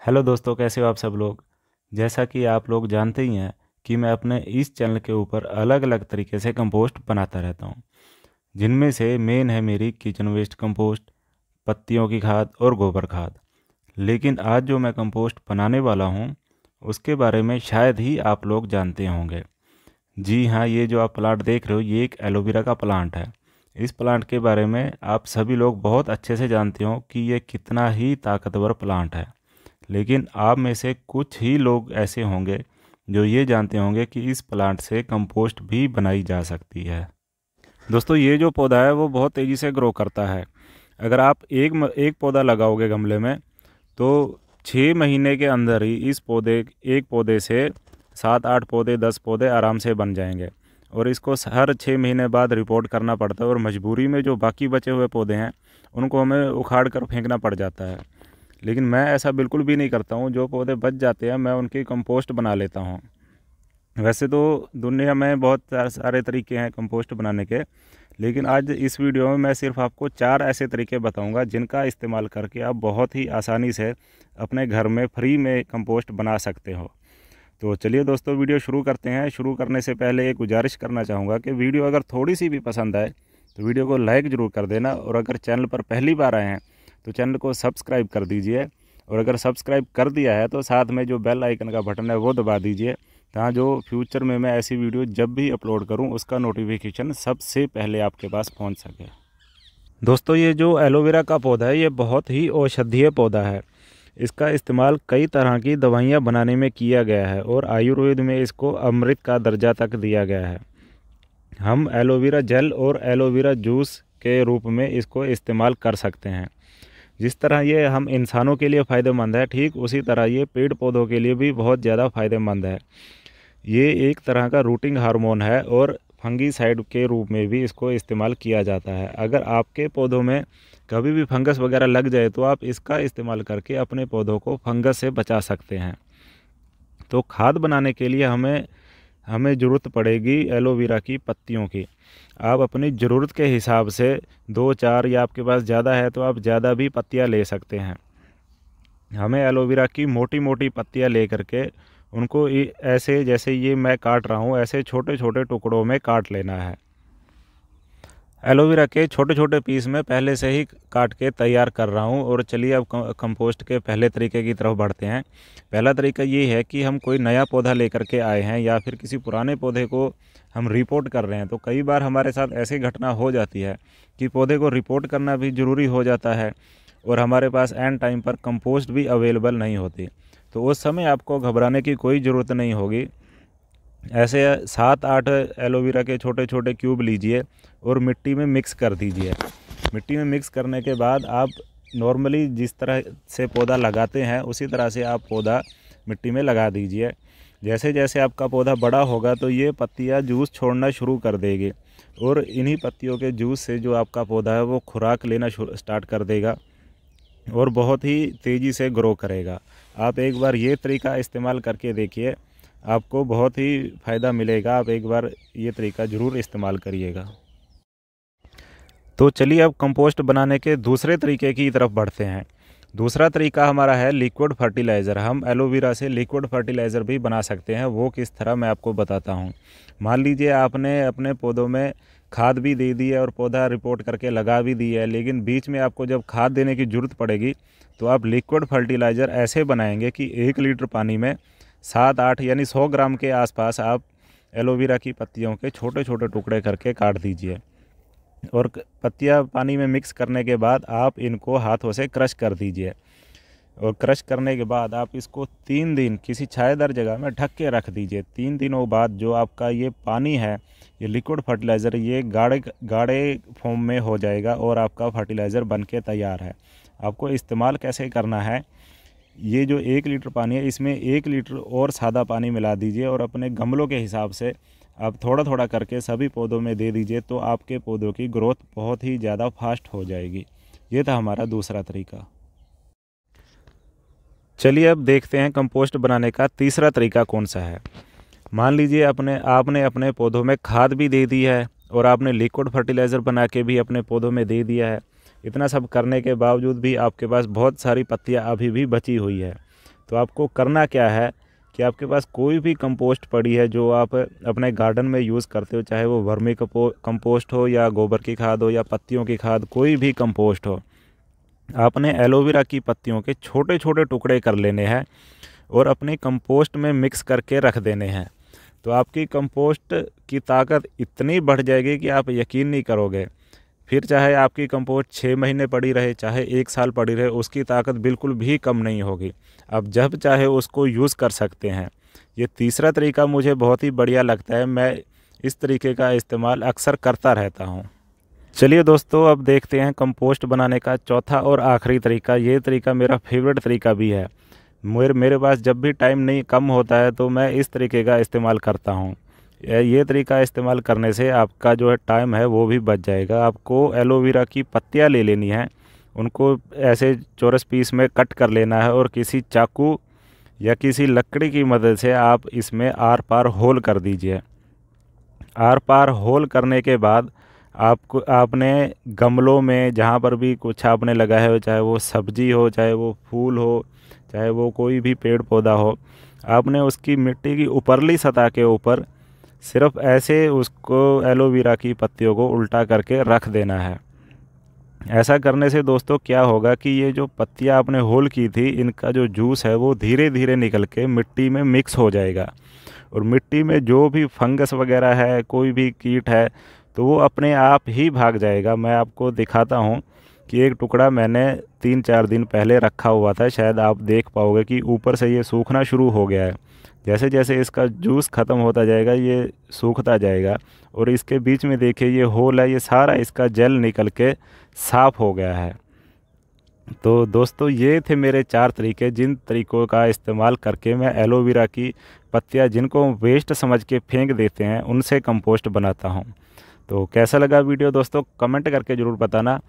Hello दोस्तों, कैसे हो आप सब लोग। जैसा कि आप लोग जानते ही हैं कि मैं अपने इस चैनल के ऊपर अलग अलग तरीके से कंपोस्ट बनाता रहता हूं, जिनमें से मेन है मेरी किचन वेस्ट कंपोस्ट, पत्तियों की खाद और गोबर खाद। लेकिन आज जो मैं कंपोस्ट बनाने वाला हूं, उसके बारे में शायद ही आप लोग जानते होंगे। जी हाँ, ये जो आप प्लांट देख रहे हो, ये एक एलोवेरा का प्लांट है। इस प्लांट के बारे में आप सभी लोग बहुत अच्छे से जानते हो कि ये कितना ही ताकतवर प्लांट है। लेकिन आप में से कुछ ही लोग ऐसे होंगे जो ये जानते होंगे कि इस प्लांट से कंपोस्ट भी बनाई जा सकती है। दोस्तों, ये जो पौधा है वो बहुत तेज़ी से ग्रो करता है। अगर आप एक पौधा लगाओगे गमले में, तो 6 महीने के अंदर ही इस एक पौधे से 7-8 पौधे, 10 पौधे आराम से बन जाएंगे। और इसको हर 6 महीने बाद रिपोर्ट करना पड़ता है, और मजबूरी में जो बाकी बचे हुए पौधे हैं उनको हमें उखाड़ कर फेंकना पड़ जाता है। लेकिन मैं ऐसा बिल्कुल भी नहीं करता हूँ। जो पौधे बच जाते हैं मैं उनकी कंपोस्ट बना लेता हूँ। वैसे तो दुनिया में बहुत सारे तरीके हैं कंपोस्ट बनाने के, लेकिन आज इस वीडियो में मैं सिर्फ आपको 4 ऐसे तरीके बताऊंगा जिनका इस्तेमाल करके आप बहुत ही आसानी से अपने घर में फ्री में कंपोस्ट बना सकते हो। तो चलिए दोस्तों, वीडियो शुरू करते हैं। शुरू करने से पहले एक गुजारिश करना चाहूँगा कि वीडियो अगर थोड़ी सी भी पसंद आए तो वीडियो को लाइक ज़रूर कर देना, और अगर चैनल पर पहली बार आए हैं तो चैनल को सब्सक्राइब कर दीजिए। और अगर सब्सक्राइब कर दिया है तो साथ में जो बेल आइकन का बटन है वो दबा दीजिए, ताकि जो फ्यूचर में मैं ऐसी वीडियो जब भी अपलोड करूं उसका नोटिफिकेशन सबसे पहले आपके पास पहुंच सके। दोस्तों, ये जो एलोवेरा का पौधा है ये बहुत ही औषधीय पौधा है। इसका इस्तेमाल कई तरह की दवाइयाँ बनाने में किया गया है, और आयुर्वेद में इसको अमृत का दर्जा तक दिया गया है। हम एलोवेरा जेल और एलोवेरा जूस के रूप में इसको इस्तेमाल कर सकते हैं। जिस तरह ये हम इंसानों के लिए फ़ायदेमंद है, ठीक उसी तरह ये पेड़ पौधों के लिए भी बहुत ज़्यादा फ़ायदेमंद है। ये एक तरह का रूटिंग हार्मोन है, और फंगीसाइड के रूप में भी इसको इस्तेमाल किया जाता है। अगर आपके पौधों में कभी भी फंगस वगैरह लग जाए तो आप इसका इस्तेमाल करके अपने पौधों को फंगस से बचा सकते हैं। तो खाद बनाने के लिए हमें हमें ज़रूरत पड़ेगी एलोवेरा की पत्तियों की। आप अपनी ज़रूरत के हिसाब से 2-4, या आपके पास ज़्यादा है तो आप ज़्यादा भी पत्तियां ले सकते हैं। हमें एलोवेरा की मोटी मोटी पत्तियां ले करके उनको ऐसे, जैसे ये मैं काट रहा हूँ, ऐसे छोटे छोटे टुकड़ों में काट लेना है। एलोवेरा के छोटे छोटे पीस में पहले से ही काट के तैयार कर रहा हूँ। और चलिए अब कंपोस्ट के पहले तरीके की तरफ बढ़ते हैं। पहला तरीका ये है कि हम कोई नया पौधा लेकर के आए हैं, या फिर किसी पुराने पौधे को हम रिपोर्ट कर रहे हैं। तो कई बार हमारे साथ ऐसी घटना हो जाती है कि पौधे को रिपोर्ट करना भी ज़रूरी हो जाता है, और हमारे पास एंड टाइम पर कंपोस्ट भी अवेलेबल नहीं होती। तो उस समय आपको घबराने की कोई ज़रूरत नहीं होगी। ऐसे 7-8 एलोवेरा के छोटे छोटे क्यूब लीजिए और मिट्टी में मिक्स कर दीजिए। मिट्टी में मिक्स करने के बाद आप नॉर्मली जिस तरह से पौधा लगाते हैं उसी तरह से आप पौधा मिट्टी में लगा दीजिए। जैसे जैसे आपका पौधा बड़ा होगा तो ये पत्तियां जूस छोड़ना शुरू कर देगी, और इन्हीं पत्तियों के जूस से जो आपका पौधा है वो खुराक लेना स्टार्ट कर देगा, और बहुत ही तेज़ी से ग्रो करेगा। आप एक बार ये तरीका इस्तेमाल करके देखिए, आपको बहुत ही फ़ायदा मिलेगा। आप एक बार ये तरीका ज़रूर इस्तेमाल करिएगा। तो चलिए अब कंपोस्ट बनाने के दूसरे तरीके की तरफ बढ़ते हैं। दूसरा तरीका हमारा है लिक्विड फर्टिलाइज़र। हम एलोवेरा से लिक्विड फर्टिलाइज़र भी बना सकते हैं। वो किस तरह मैं आपको बताता हूँ। मान लीजिए आपने अपने पौधों में खाद भी दे दी है और पौधा रिपोर्ट करके लगा भी दी है, लेकिन बीच में आपको जब खाद देने की ज़रूरत पड़ेगी तो आप लिक्विड फर्टिलाइज़र ऐसे बनाएंगे कि 1 लीटर पानी में 7-8 यानी 100 ग्राम के आसपास आप एलोवेरा की पत्तियों के छोटे छोटे टुकड़े करके काट दीजिए, और पत्तियां पानी में मिक्स करने के बाद आप इनको हाथों से क्रश कर दीजिए। और क्रश करने के बाद आप इसको 3 दिन किसी छायादार जगह में ढक के रख दीजिए। 3 दिनों बाद जो आपका ये पानी है, ये लिक्विड फर्टिलाइज़र, ये गाढ़े गाढ़े फॉर्म में हो जाएगा, और आपका फर्टिलाइज़र बन के तैयार है। आपको इस्तेमाल कैसे करना है, ये जो 1 लीटर पानी है इसमें 1 लीटर और सादा पानी मिला दीजिए, और अपने गमलों के हिसाब से आप थोड़ा थोड़ा करके सभी पौधों में दे दीजिए। तो आपके पौधों की ग्रोथ बहुत ही ज़्यादा फास्ट हो जाएगी। ये था हमारा दूसरा तरीका। चलिए अब देखते हैं कंपोस्ट बनाने का तीसरा तरीका कौन सा है। मान लीजिए आपने अपने पौधों में खाद भी दे दी है, और आपने लिक्विड फर्टिलाइज़र बना के भी अपने पौधों में दे दिया है। इतना सब करने के बावजूद भी आपके पास बहुत सारी पत्तियां अभी भी बची हुई है। तो आपको करना क्या है कि आपके पास कोई भी कंपोस्ट पड़ी है जो आप अपने गार्डन में यूज़ करते हो, चाहे वो वर्मी कंपोस्ट हो या गोबर की खाद हो या पत्तियों की खाद, कोई भी कंपोस्ट हो, आपने एलोवेरा की पत्तियों के छोटे छोटे टुकड़े कर लेने हैं और अपने कंपोस्ट में मिक्स करके रख देने हैं। तो आपकी कंपोस्ट की ताकत इतनी बढ़ जाएगी कि आप यकीन नहीं करोगे। फिर चाहे आपकी कंपोस्ट 6 महीने पड़ी रहे, चाहे 1 साल पड़ी रहे, उसकी ताकत बिल्कुल भी कम नहीं होगी। आप जब चाहे उसको यूज़ कर सकते हैं। ये तीसरा तरीका मुझे बहुत ही बढ़िया लगता है, मैं इस तरीके का इस्तेमाल अक्सर करता रहता हूँ। चलिए दोस्तों, अब देखते हैं कंपोस्ट बनाने का चौथा और आखिरी तरीका। ये तरीका मेरा फेवरेट तरीका भी है। मेरे पास जब भी टाइम नहीं कम होता है तो मैं इस तरीके का इस्तेमाल करता हूँ। ये तरीका इस्तेमाल करने से आपका जो है टाइम है वो भी बच जाएगा। आपको एलोवेरा की पत्तियाँ ले लेनी है, उनको ऐसे चौरस पीस में कट कर लेना है और किसी चाकू या किसी लकड़ी की मदद से आप इसमें आर पार होल कर दीजिए। आर पार होल करने के बाद आपने गमलों में जहाँ पर भी कुछ आपने लगाया हो, चाहे वो सब्जी हो, चाहे वो फूल हो, चाहे वो कोई भी पेड़ पौधा हो, आपने उसकी मिट्टी की ऊपरली सतह के ऊपर सिर्फ ऐसे उसको एलोवेरा की पत्तियों को उल्टा करके रख देना है। ऐसा करने से दोस्तों क्या होगा कि ये जो पत्तियाँ आपने होल की थी, इनका जो जूस है वो धीरे धीरे निकल के मिट्टी में मिक्स हो जाएगा और मिट्टी में जो भी फंगस वगैरह है, कोई भी कीट है, तो वो अपने आप ही भाग जाएगा। मैं आपको दिखाता हूँ कि एक टुकड़ा मैंने 3-4 दिन पहले रखा हुआ था, शायद आप देख पाओगे कि ऊपर से ये सूखना शुरू हो गया है। जैसे जैसे इसका जूस ख़त्म होता जाएगा ये सूखता जाएगा और इसके बीच में देखिए ये होल है, ये सारा इसका जेल निकल के साफ़ हो गया है। तो दोस्तों ये थे मेरे 4 तरीके, जिन तरीक़ों का इस्तेमाल करके मैं एलोवेरा की पत्तियाँ जिनको वेस्ट समझ के फेंक देते हैं उनसे कंपोस्ट बनाता हूँ। तो कैसा लगा वीडियो दोस्तों, कमेंट करके ज़रूर बताना।